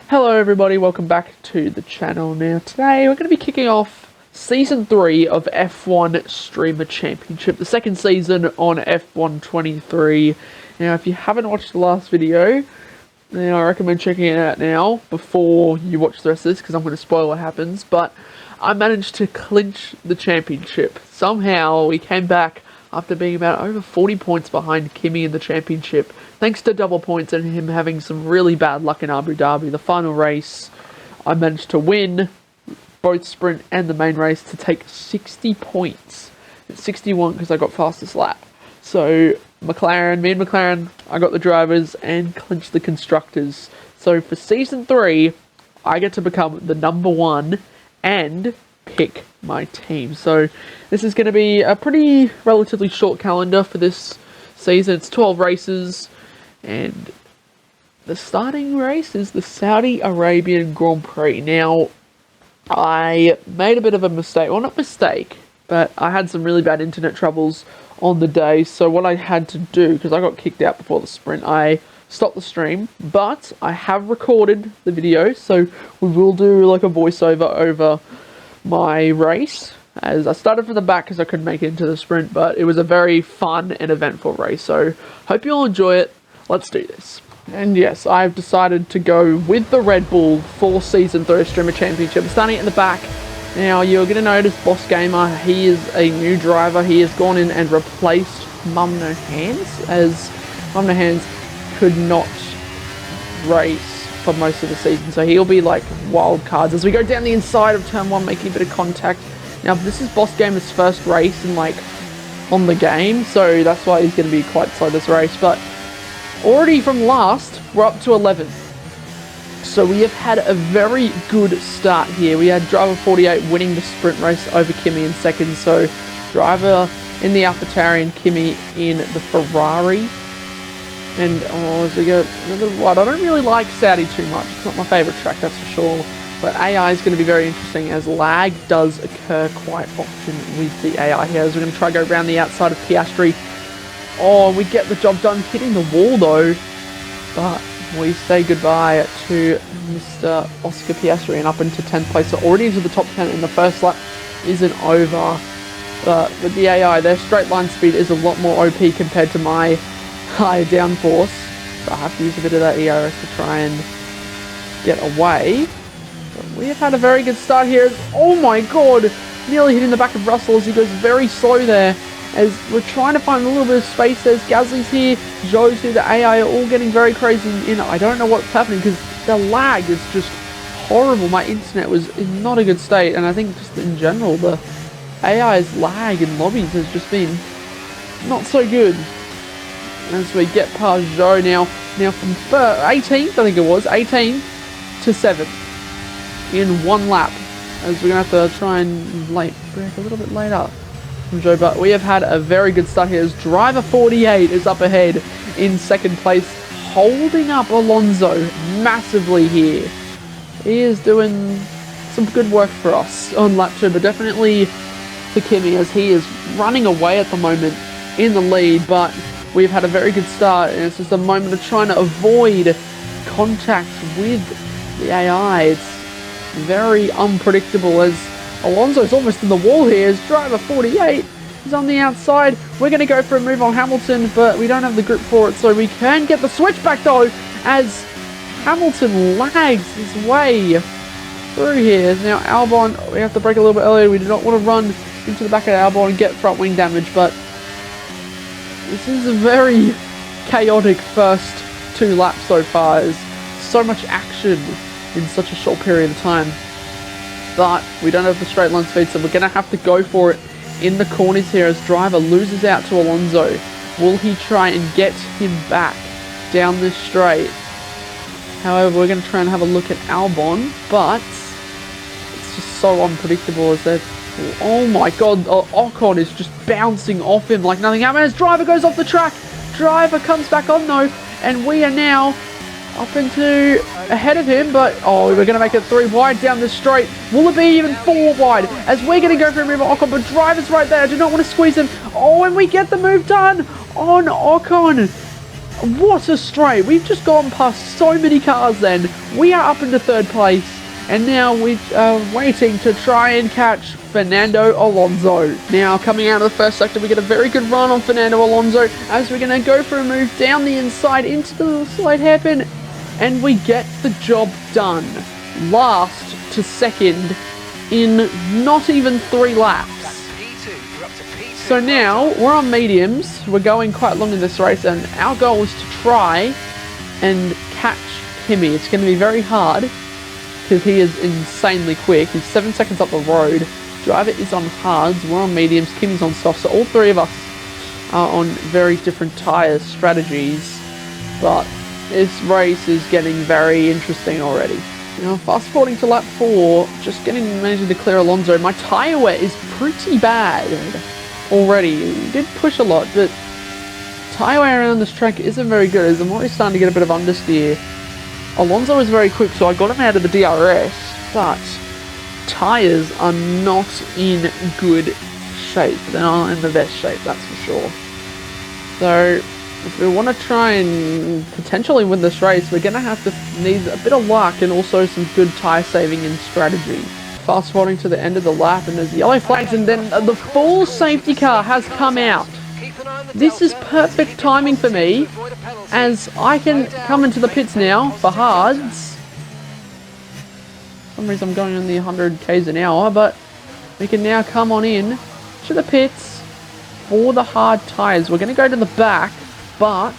Hello everybody, welcome back to the channel. Now today we're going to be kicking off Season 3 of F1 Streamer Championship, the second season on F1 23. Now if you haven't watched the last video, then I recommend checking it out now before you watch the rest of this, because I'm going to spoil what happens. But I managed to clinch the championship. Somehow we came back after being about over 40 points behind Kimi in the championship, thanks to double points and him having some really bad luck in Abu Dhabi. The final race, I managed to win both sprint and the main race to take 60 points. It's 61 because I got fastest lap. So me and McLaren, I got the drivers and clinched the constructors. So for Season 3, I get to become the #1 and pick my team. So this is going to be a pretty relatively short calendar for this season. It's 12 races, and the starting race is the Saudi Arabian Grand Prix. Now, I made a bit of a mistake. Well, not mistake, but I had some really bad internet troubles on the day. So what I had to do, because I got kicked out before the sprint, I stopped the stream, but I have recorded the video, so we will do like a voiceover over my race, as I started from the back because I couldn't make it into the sprint, but it was a very fun and eventful race, so hope you'll enjoy it. Let's do this. And yes, I've decided to go with the Red Bull for Season 3 Streamer Championship. Starting at the back. Now you're going to notice Boss Gamer, he is a new driver. He has gone in and replaced Mum No Hands, as Mum No Hands could not race for most of the season, so he'll be like wild cards as we go down the inside of turn 1, making a bit of contact. Now this is Boss Gamer's first race in on the game, so that's why he's going to be quite slow this race. But already from last, we're up to 11th, so we have had a very good start here. We had driver 48 winning the sprint race over Kimi in second, so driver in the AlphaTauri and Kimi in the Ferrari. And as we go a little wide, I don't really like Saudi too much. It's not my favourite track, that's for sure. But AI is going to be very interesting, as lag does occur quite often with the AI here. As we're going to try to go around the outside of Piastri. Oh, we get the job done, hitting the wall though. But we say goodbye to Mr. Oscar Piastri and up into 10th place. So already into the top 10, and the first lap isn't over. But with the AI, their straight line speed is a lot more OP compared to my higher downforce, so I have to use a bit of that ERS to try and get away. But we have had a very good start here. Oh my god, nearly hitting the back of Russell as he goes very slow there, as we're trying to find a little bit of space. There's Gasly's here, Zhou's here, the AI are all getting very crazy in. I don't know what's happening because the lag is just horrible. My internet was in not a good state, and I think just in general the AI's lag in lobbies has just been not so good. As we get past Zhou now from 18th, I think it was, 18th to 7th in one lap. As we're going to have to try and break a little bit later from Zhou. But we have had a very good start here, as driver 48 is up ahead in second place, holding up Alonso massively here. He is doing some good work for us on lap 2, but definitely for Kimi, as he is running away at the moment in the lead. But we've had a very good start, and it's just a moment of trying to avoid contact with the AI. It's very unpredictable, as Alonso's almost in the wall here, as driver 48 is on the outside. We're going to go for a move on Hamilton, but we don't have the grip for it, so we can get the switch back though, as Hamilton lags his way through here. Now Albon, we have to brake a little bit earlier. We do not want to run into the back of Albon and get front wing damage, but this is a very chaotic first 2 laps so far. There's so much action in such a short period of time. But we don't have the straight line speed, so we're going to have to go for it in the corners here, as driver loses out to Alonso. Will he try and get him back down this straight? However, we're going to try and have a look at Albon, but it's just so unpredictable as they're... Oh my god, Ocon is just bouncing off him like nothing happened as driver goes off the track. Driver comes back on though, and we are now up into ahead of him, but oh, we're going to make it 3 wide down the straight. Will it be even 4 wide, as we're going to go for a move on Ocon, but driver's right there. I do not want to squeeze him. Oh, and we get the move done on Ocon. what a straight. We've just gone past so many cars then. We are up into 3rd place. And now we are waiting to try and catch Fernando Alonso. Now, coming out of the first sector, we get a very good run on Fernando Alonso as we're going to go for a move down the inside into the slight hairpin. And we get the job done. Last to second in not even 3 laps. So now, we're on mediums. We're going quite long in this race, and our goal is to try and catch Kimi. It's going to be very hard, because he is insanely quick. He's 7 seconds up the road. Driver is on hards, we're on mediums, Kimi's on softs. So all 3 of us are on very different tyre strategies. But this race is getting very interesting already. Now, fast forwarding to lap 4, just managing to clear Alonso. My tyre wear is pretty bad already. He did push a lot, but tyre wear around this track isn't very good, as I'm already starting to get a bit of understeer. Alonso is very quick, so I got him out of the DRS, but tyres are not in good shape. They're not in the best shape, that's for sure. So, if we want to try and potentially win this race, we're going to have to need a bit of luck and also some good tyre saving and strategy. Fast forwarding to the end of the lap, and there's yellow flags, and then the full safety car has come out. This is perfect timing for me, as I can come into the pits now for hards. For some reason I'm going only 100 k's an hour, but we can now come on in to the pits for the hard tyres. We're going to go to the back, but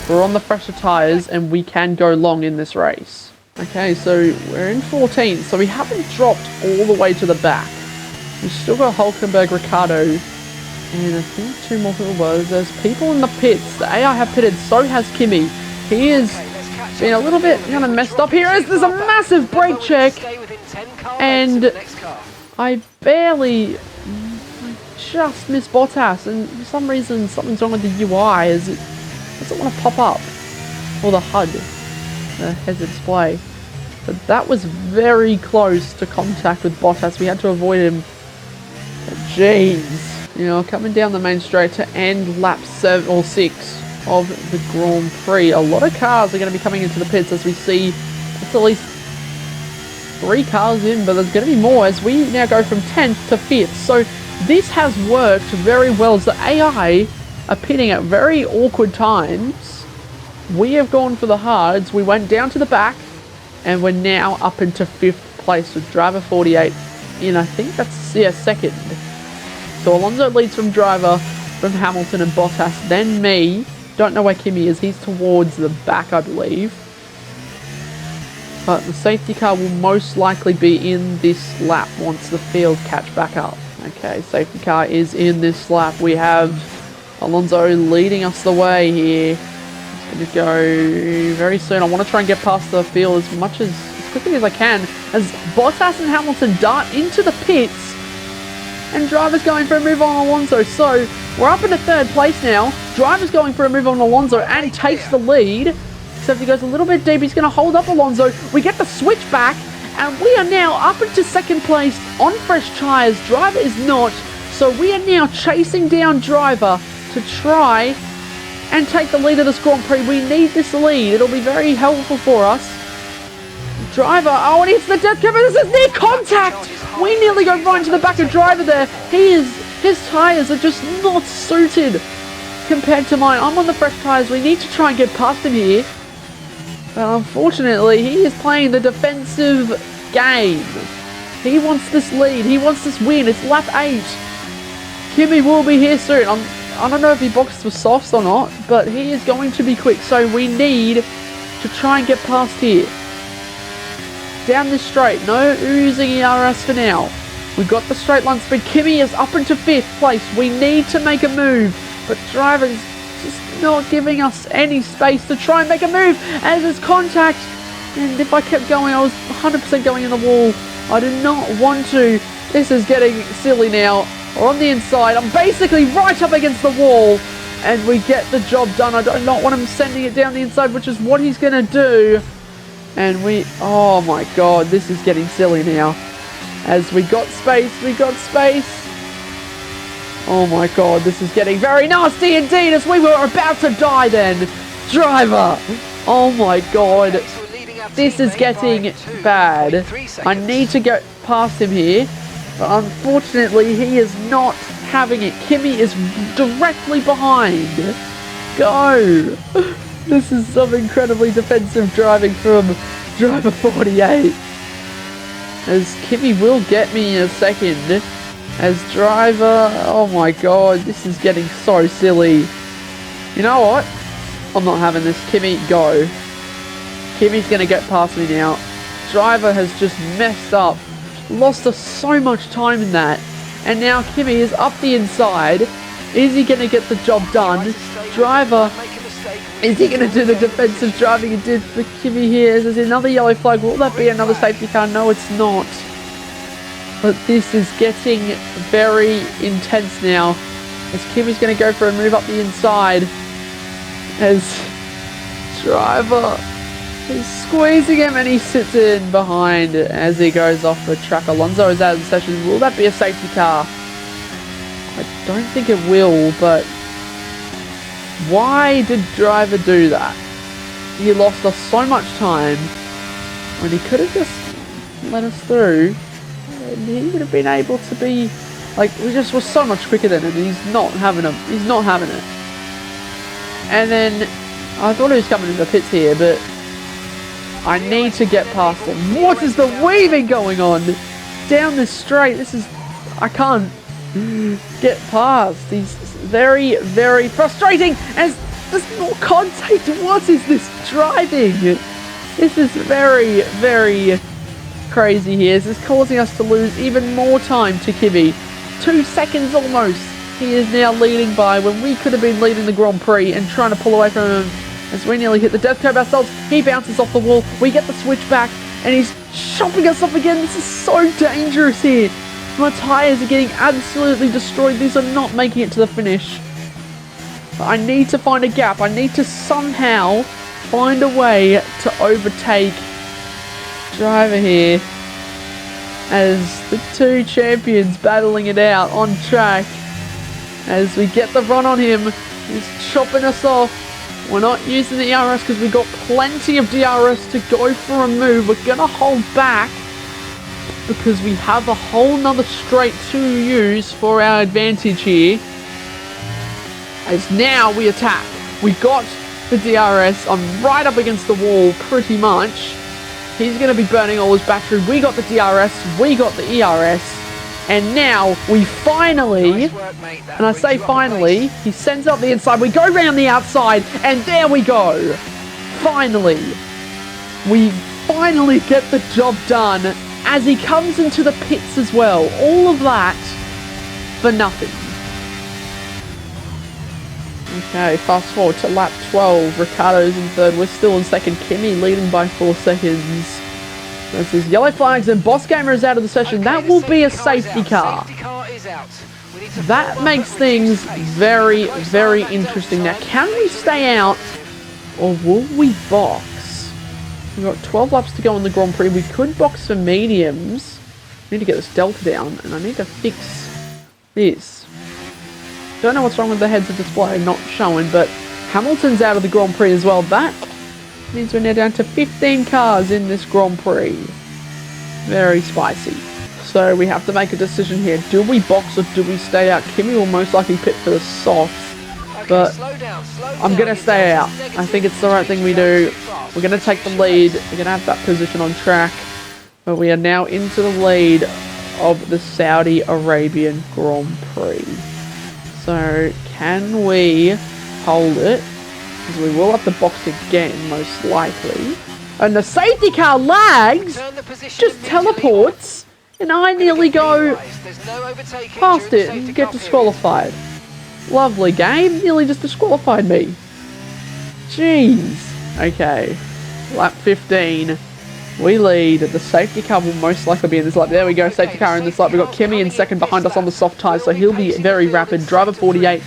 we're on the fresher tyres and we can go long in this race. Okay, so we're in 14th, so we haven't dropped all the way to the back. We've still got Hulkenberg, Ricardo, and I think 2 more people. There's people in the pits. The AI have pitted, so has Kimi. He is been a little bit kind of messed up here as there's a massive brake check, and I just missed Bottas, and for some reason something's wrong with the UI as it doesn't want to pop up, or the HUD, the heads of display. But that was very close to contact with Bottas. We had to avoid him. But jeez, you know, coming down the main straight to end lap 7 or 6 of the Grand Prix. A lot of cars are going to be coming into the pits as we see. It's at least 3 cars in, but there's going to be more as we now go from 10th to 5th. So this has worked very well as the AI are pitting at very awkward times. We have gone for the hards. We went down to the back and we're now up into 5th place with driver 48 in, I think that's, yeah, 2nd. So Alonso leads from driver, from Hamilton and Bottas, then me. Don't know where Kimi is. He's towards the back, I believe. But the safety car will most likely be in this lap once the field catch back up. Okay, safety car is in this lap. We have Alonso leading us the way here. It's going to go very soon. I want to try and get past the field as quickly as I can as Bottas and Hamilton dart into the pits. And driver's going for a move on Alonso. So we're up into 3rd place now. Driver's going for a move on Alonso and takes the lead. Except he goes a little bit deep. He's going to hold up Alonso. We get the switch back. And we are now up into 2nd place on fresh tyres. Driver is not. So we are now chasing down driver to try and take the lead of this Grand Prix. We need this lead. It'll be very helpful for us. Driver, oh, and it's the death cover. This is near contact. We nearly go right into the back of driver there. His tyres are just not suited compared to mine. I'm on the fresh tyres. We need to try and get past him here. But unfortunately, he is playing the defensive game. He wants this lead. He wants this win. It's lap 8. Kimi will be here soon. I don't know if he boxes for softs or not, but he is going to be quick. So we need to try and get past here. Down this straight. No oozing ERS for now. We've got the straight line speed. Kimi is up into 5th place. We need to make a move, but driver's just not giving us any space to try and make a move as it's contact. And if I kept going, I was 100% going in the wall. I do not want to. This is getting silly now. We're on the inside. I'm basically right up against the wall. And we get the job done. I do not want him sending it down the inside, which is what he's going to do. And oh my god, this is getting silly now. As we got space. Oh my god, this is getting very nasty indeed as we were about to die then. Driver! Oh my god. This is getting bad. I need to get past him here. But unfortunately, he is not having it. Kimi is directly behind. Go! This is some incredibly defensive driving from driver 48. As Kimi will get me in a second. As driver, oh my god, this is getting so silly. You know what? I'm not having this. Kimi, go. Kimi's going to get past me now. Driver has just messed up. Lost us so much time in that. And now Kimi is up the inside. Is he going to get the job done? Driver, is he going to do the defensive driving he did for Kimi here? There's another yellow flag. Will that be another safety car? No, it's not. But this is getting very intense now. As Kimi's going to go for a move up the inside. As driver is squeezing him and he sits in behind as he goes off the track. Alonso is out of the session. Will that be a safety car? I don't think it will, but why did driver do that? He lost us so much time when he could have just let us through. And he would have been able to be like, we just were so much quicker than him. He's not having it. He's not having it. And then I thought he was coming into the pits here, but I need to get past him. What is the weaving going on down this straight? This is, I can't get past. He's very, very frustrating. As there's more contact. What is this driving? This is very, very crazy here. This is causing us to lose even more time to Kimi. 2 seconds almost. He is now leading by when we could have been leading the Grand Prix and trying to pull away from him. As we nearly hit the death curve ourselves, he bounces off the wall. We get the switch back and he's chopping us up again. This is so dangerous here. My tyres are getting absolutely destroyed. These are not making it to the finish. But I need to find a gap. I need to somehow find a way to overtake driver here. As the two champions battling it out on track. As we get the run on him, he's chopping us off. We're not using the DRS because we've got plenty of DRS to go for a move. We're going to hold back because we have a whole nother straight to use for our advantage here. As now we attack. We got the DRS. I'm right up against the wall pretty much. He's going to be burning all his battery. We got the DRS. We got the ERS. And now we finally, and I say finally, he sends up the inside. We go round the outside and there we go. Finally. We finally get the job done as he comes into the pits as well. All of that for nothing. Okay, fast forward to lap 12. Ricardo's in third. We're still in second. Kimi leading by 4 seconds. This is yellow flags and Boss Gamer is out of the session. That will be a safety car. That makes things very, very interesting. Now, can we stay out or will we box? We've got 12 laps to go on the Grand Prix. We could box for mediums. I need to get this delta down and I need to fix this. Don't know what's wrong with the heads-up display not showing, but Hamilton's out of the Grand Prix as well. That means we're now down to 15 cars in this Grand Prix. Very spicy. So we have to make a decision here. Do we box or do we stay out? Kimi will most likely pit for the softs, but I'm going to stay out. I think it's the right thing we do. We're going to take the lead. We're going to have that position on track. But we are now into the lead of the Saudi Arabian Grand Prix. So can we hold it? Because we will have to box again, most likely. And the safety car lags, just teleports, and I nearly go past it and get disqualified. Lovely game, nearly just disqualified me. Jeez. Okay, lap 15. We lead. The safety car will most likely be in this lap. There we go, safety car in this lap. We've got Kimi in second behind us on the soft tyres, so he'll be very rapid. Driver 48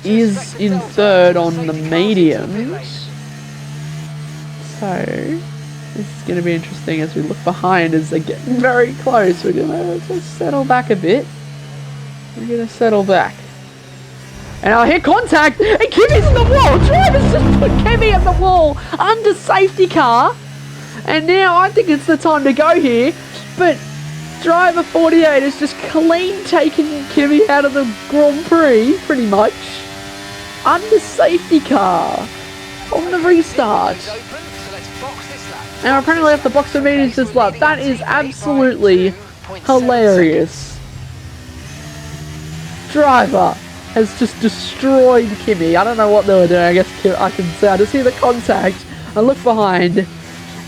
is in third on the mediums. So, this is going to be interesting as we look behind as they get very close. We're going to settle back a bit. We're going to settle back. And I hit contact, and Kimmy's in the wall. Driver's just put Kimmy in the wall under safety car. And now I think it's the time to go here. But driver 48 is just clean taking Kimmy out of the Grand Prix, pretty much. Under safety car on the restart. Now apparently I have to box the meters this lap. That is absolutely hilarious. Driver has just destroyed Kimmy. I don't know what they were doing. I guess I can say I just see the contact. I look behind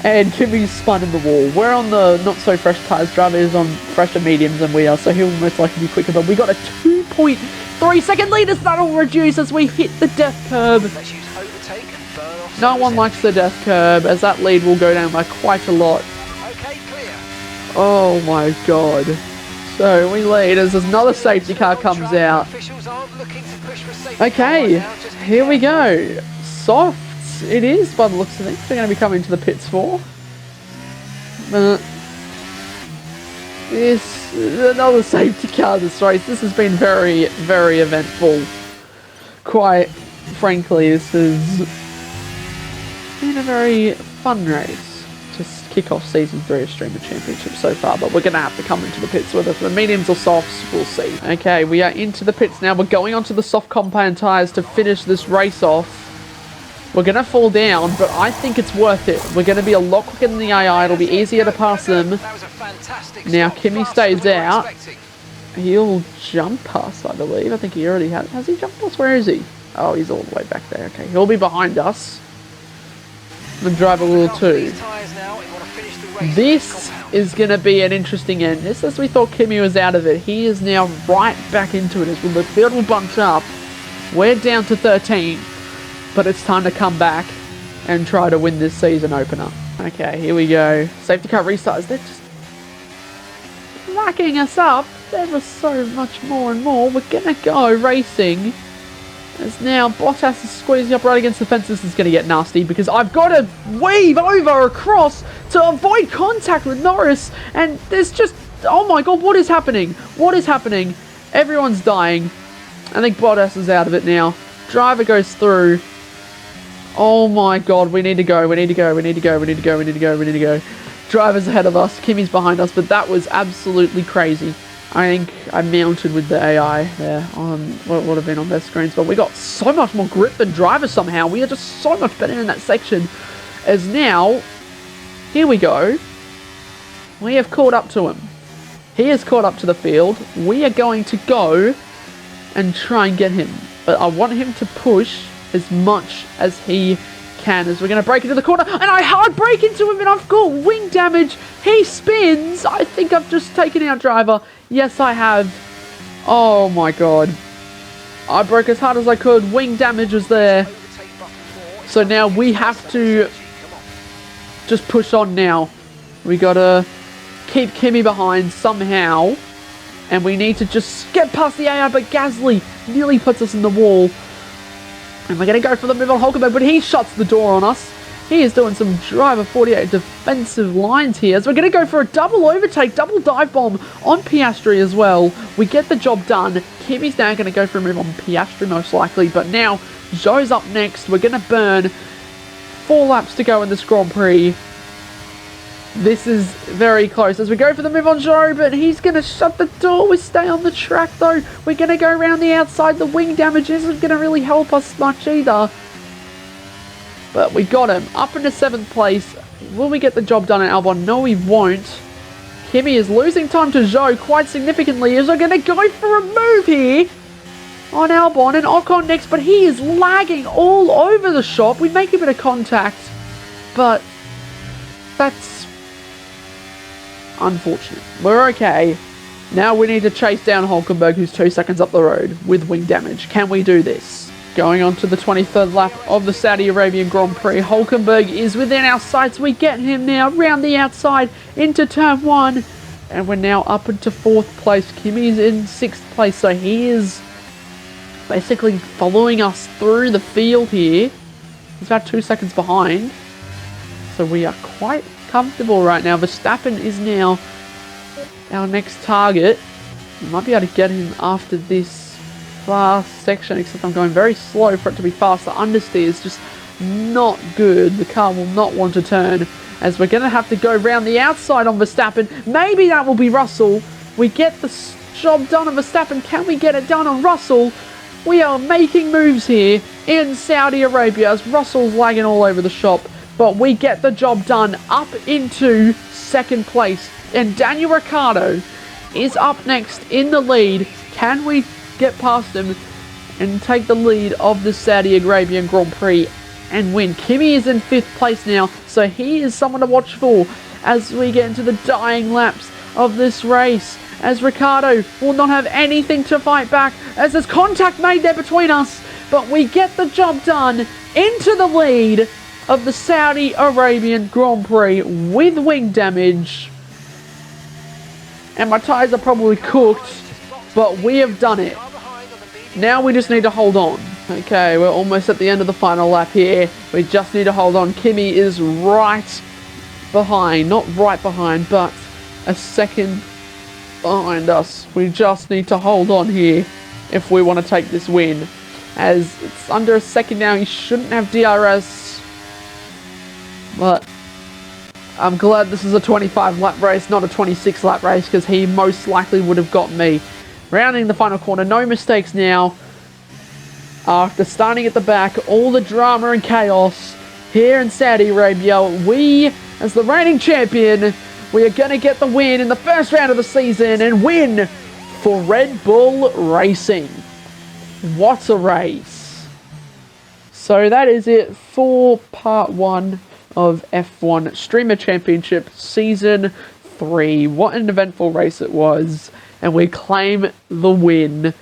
and Kimmy's spun in the wall. We're on the not so fresh tyres. Driver is on fresher mediums than we are, so he'll most likely be quicker. But we got a 2.3 second lead as that'll reduce as we hit the death curb. No one likes the death curb as that lead will go down by quite a lot. Oh my god. So we lead as another safety car comes out. Okay, here we go. Softs it is by the looks of things. They're going to be coming to the pits for. This is another safety car this race. This has been very, very eventful. Quite frankly, this has been a very fun race to kick off Season 3 of Streamer Championship so far, but we're going to have to come into the pits with us. The mediums or softs, we'll see. Okay, we are into the pits now. We're going onto the soft compound tyres to finish this race off. We're going to fall down, but I think it's worth it. We're going to be a lot quicker than the AI. It'll be easier to pass them. Now, Kimmy stays out. He'll jump us, I believe. I think he already has. Has he jumped us? Where is he? Oh, he's all the way back there. Okay, he'll be behind us. The driver will too. This is going to be an interesting end. Just as we thought Kimmy was out of it, he is now right back into it. As the field will bunch up, we're down to 13, but it's time to come back and try to win this season opener. Okay, here we go. Safety car restarts. They're just racking us up ever so much more and more. We're going to go racing. As now Bottas is squeezing up right against the fence. This is going to get nasty because I've got to weave over across to avoid contact with Norris. And there's just, oh my god, what is happening? What is happening? Everyone's dying. I think Bottas is out of it now. Driver goes through. Oh my god, we need to go, we need to go, we need to go, we need to go, we need to go, we need to go. Driver's ahead of us, Kimmy's behind us, but that was absolutely crazy. I think I mounted with the AI there on what would have been on their screens, but we got so much more grip than driver somehow. We are just so much better in that section. As now, here we go. We have caught up to him. He has caught up to the field. We are going to go and try and get him. But I want him to push as much as he can as we're going to break into the corner. And I hard break into him and I've got wing damage. He spins. I think I've just taken out driver. Yes, I have. Oh my god. I broke as hard as I could. Wing damage was there. So now we have to just push on now. We got to keep Kimmy behind somehow. And we need to just get past the AI, but Gasly nearly puts us in the wall. And we're going to go for the move on Hulkenberg, but he shuts the door on us. He is doing some driver 48 defensive lines here. So we're going to go for a double overtake, double dive bomb on Piastri as well. We get the job done. Kimmy's now going to go for a move on Piastri most likely. But now, Zhou's up next. We're going to burn 4 laps to go in this Grand Prix. This is very close as we go for the move on Zhou, but he's going to shut the door. We stay on the track though. We're going to go around the outside. The wing damage isn't going to really help us much either. But we got him up into 7th place. Will we get the job done at Albon? No, we won't. Kimmy is losing time to Zhou quite significantly as we're going to go for a move here on Albon and Ocon next, but he is lagging all over the shop. We make a bit of contact, but that's unfortunate. We're okay. Now we need to chase down Hulkenberg, who's 2 seconds up the road with wing damage. Can we do this? Going on to the 23rd lap of the Saudi Arabian Grand Prix. Hulkenberg is within our sights. We get him now round the outside into turn 1. And we're now up into 4th place. Kimmy's in 6th place. So he is basically following us through the field here. He's about 2 seconds behind. So we are quite comfortable right now. Verstappen is now our next target. We might be able to get him after this fast section, except I'm going very slow for it to be fast. The understeer is just not good. The car will not want to turn, as we're going to have to go round the outside on Verstappen. Maybe that will be Russell. We get the job done on Verstappen. Can we get it done on Russell? We are making moves here in Saudi Arabia as Russell's lagging all over the shop. But we get the job done up into second place. And Daniel Ricciardo is up next in the lead. Can we get past him and take the lead of the Saudi Arabian Grand Prix and win? Kimi is in 5th place now, so he is someone to watch for as we get into the dying laps of this race, as Ricciardo will not have anything to fight back as there's contact made there between us, but we get the job done into the lead of the Saudi Arabian Grand Prix with wing damage. And my tyres are probably cooked, but we have done it. Now we just need to hold on. Okay, we're almost at the end of the final lap here. We just need to hold on. Kimi is right behind, not right behind, but a second behind us. We just need to hold on here if we want to take this win, as it's under a second now. He shouldn't have DRS, but I'm glad this is a 25 lap race, not a 26 lap race, because he most likely would have got me. Rounding the final corner, no mistakes now. After starting at the back, all the drama and chaos here in Saudi Arabia, we, as the reigning champion, we are going to get the win in the first round of the season and win for Red Bull Racing. What a race. So that is it for part 1 of F1 Streamer Championship Season 3. What an eventful race it was. And we claim the win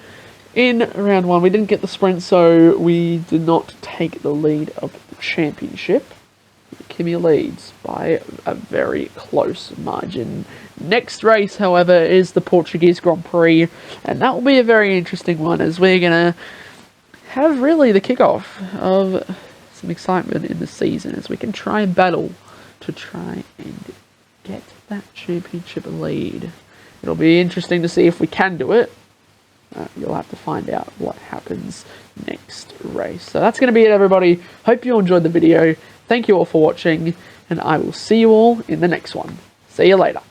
in round 1. We didn't get the sprint, so we did not take the lead of the championship. Kimi leads by a very close margin. Next race, however, is the Portuguese Grand Prix, and that will be a very interesting one, as we're going to have really the kickoff of some excitement in the season, as we can try and battle to try and get that championship lead. It'll be interesting to see if we can do it. You'll have to find out what happens next race. So that's going to be it, everybody. Hope you enjoyed the video. Thank you all for watching, and I will see you all in the next one. See you later.